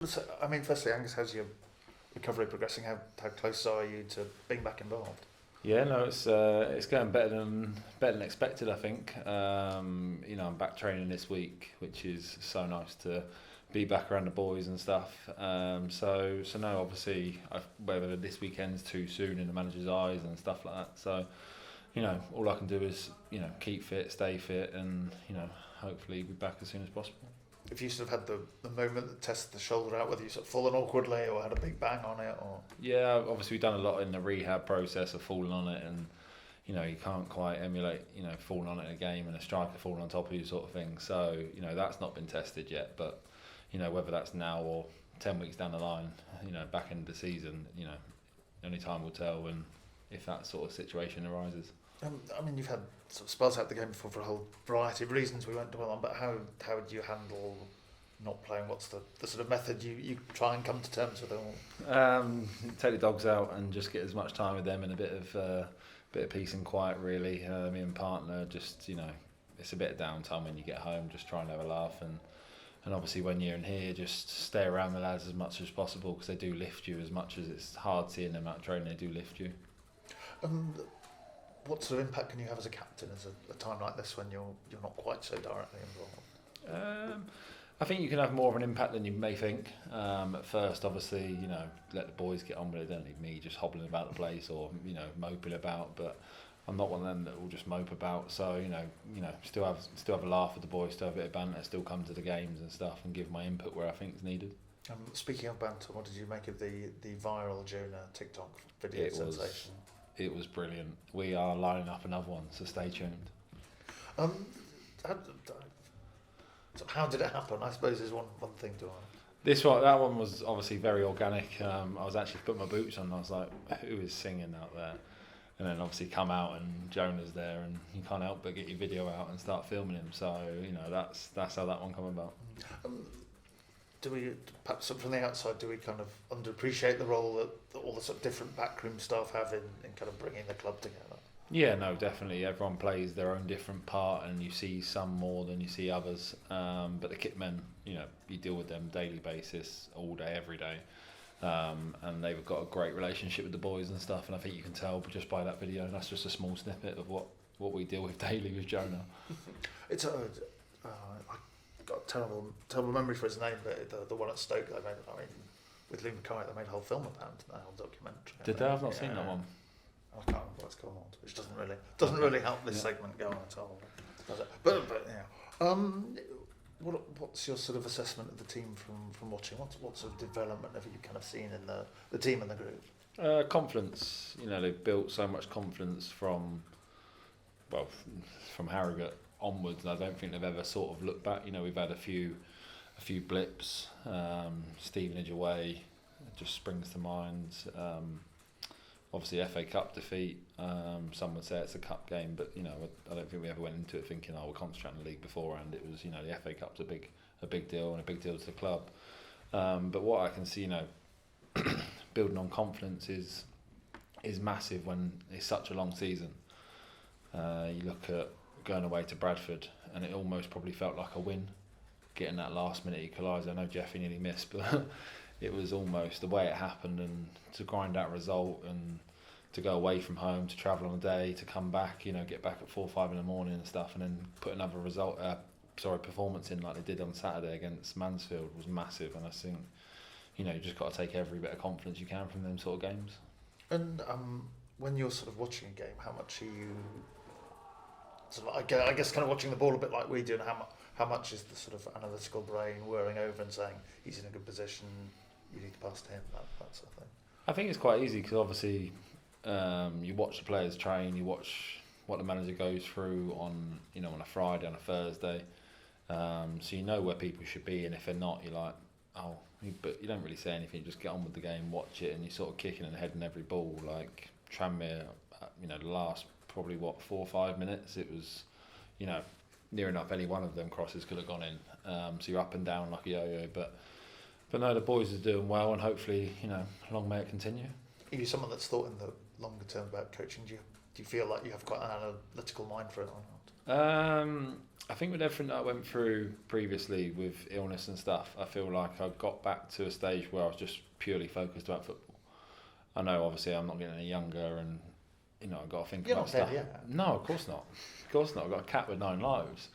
So, I mean, firstly, Angus, how's your recovery progressing? How close are you to being back involved? Yeah, no, it's going better than expected. I think. I'm back training this week, which is so nice to be back around the boys and stuff. So no, obviously, whether this weekend's too soon in the manager's eyes and stuff like that. So, all I can do is keep fit, stay fit, and hopefully be back as soon as possible. If you sort of had the moment that tested the shoulder out, whether you sort of fallen awkwardly or had a big bang on it, or Yeah, obviously we've done a lot in the rehab process of falling on it, and you can't quite emulate falling on it in a game and a striker falling on top of you sort of thing. So that's not been tested yet, but whether that's now or 10 weeks down the line, back into the season, only time will tell, and if that sort of situation arises. I mean, you've had sort of spells out the game before for a whole variety of reasons we won't dwell on. But how do you handle not playing? What's the sort of method you try and come to terms with it all? Take the dogs out and just get as much time with them and a bit of peace and quiet. Really, me and partner just it's a bit of downtime when you get home. Just try and have a laugh and obviously when you're in here, just stay around the lads as much as possible because they do lift you as much as it's hard seeing them out training. They do lift you. What sort of impact can you have as a captain as a time like this when you're not quite so directly involved? I think you can have more of an impact than you may think. At first, obviously, let the boys get on with it. Don't need me just hobbling about the place or moping about. But I'm not one of them that will just mope about. So still have a laugh with the boys, still have a bit of banter, still come to the games and stuff, and give my input where I think is needed. Speaking of banter, what did you make of the viral Jonah TikTok video sensation? It was brilliant. We are lining up another one, so stay tuned. How did it happen? I suppose is one thing to ask. That one was obviously very organic. I was actually putting my boots on and I was like, who is singing out there? And then obviously come out and Jonah's there and you can't help but get your video out and start filming him. So, that's how that one come about. Do we, perhaps from the outside, do we kind of underappreciate the role that all the sort of different backroom staff have in kind of bringing the club together? Yeah, no, definitely. Everyone plays their own different part and you see some more than you see others. But the kit men, you deal with them daily basis, all day, every day. And they've got a great relationship with the boys and stuff. And I think you can tell just by that video. And that's just a small snippet of what we deal with daily with Jonah. It's I got a terrible memory for his name, but the one at Stoke they made. I mean, with Lou Mackay, they made a whole film about it, a whole documentary. Did they? I've not seen that one. I can't remember what it's called, which doesn't really help this segment go on at all. But yeah. What's your sort of assessment of the team from watching? What sort of development have you kind of seen in the team and the group? Confidence. They've built so much confidence from Harrogate onwards. I don't think they've ever sort of looked back. We've had a few blips. Stevenage away just springs to mind. Obviously FA Cup defeat. Some would say it's a cup game, but I don't think we ever went into it thinking we're concentrating on the league beforehand. It was the FA Cup's a big deal and a big deal to the club. But what I can see building on confidence is massive when it's such a long season. You look at going away to Bradford and it almost probably felt like a win, getting that last minute equaliser. I know Jeffy nearly missed, but it was almost the way it happened, and to grind that result and to go away from home, to travel on a day, to come back, get back at 4 or 5 in the morning and stuff, and then put another performance in like they did on Saturday against Mansfield was massive. And I think you just got to take every bit of confidence you can from them sort of games. And when you're sort of watching a game, how much are you I guess kind of watching the ball a bit like we do, and how much is the sort of analytical brain whirring over and saying he's in a good position, you need to pass to him, that sort of thing? I think it's quite easy because obviously you watch the players train, you watch what the manager goes through on on a Friday, on a Thursday, so you know where people should be, and if they're not, you're like, but you don't really say anything, you just get on with the game, watch it, and you're sort of kicking and heading every ball. Like Tranmere, the last probably 4 or 5 minutes, it was near enough any one of them crosses could have gone in, so you're up and down like a yo-yo, but no, the boys are doing well, and hopefully long may it continue. Are you someone that's thought in the longer term about coaching? Do you feel like you have quite an analytical mind for it or I think with everything that I went through previously with illness and stuff, I feel like I got back to a stage where I was just purely focused about football. I know obviously I'm not getting any younger, and I've got to think You're about not stuff. dead yet. No, of course not. Of course not. I've got a cat with 9 lives.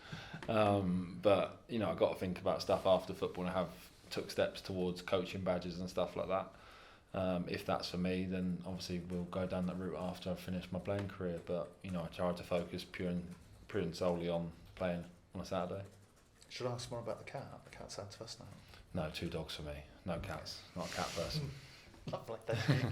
But I've got to think about stuff after football, and took steps towards coaching badges and stuff like that. If that's for me, then obviously we'll go down that route after I've finished my playing career. But I try to focus pure and solely on playing on a Saturday. Should I ask more about the cat? The cat's out to us now. No, 2 dogs for me. No cats. Not a cat person. Lovely, thank you.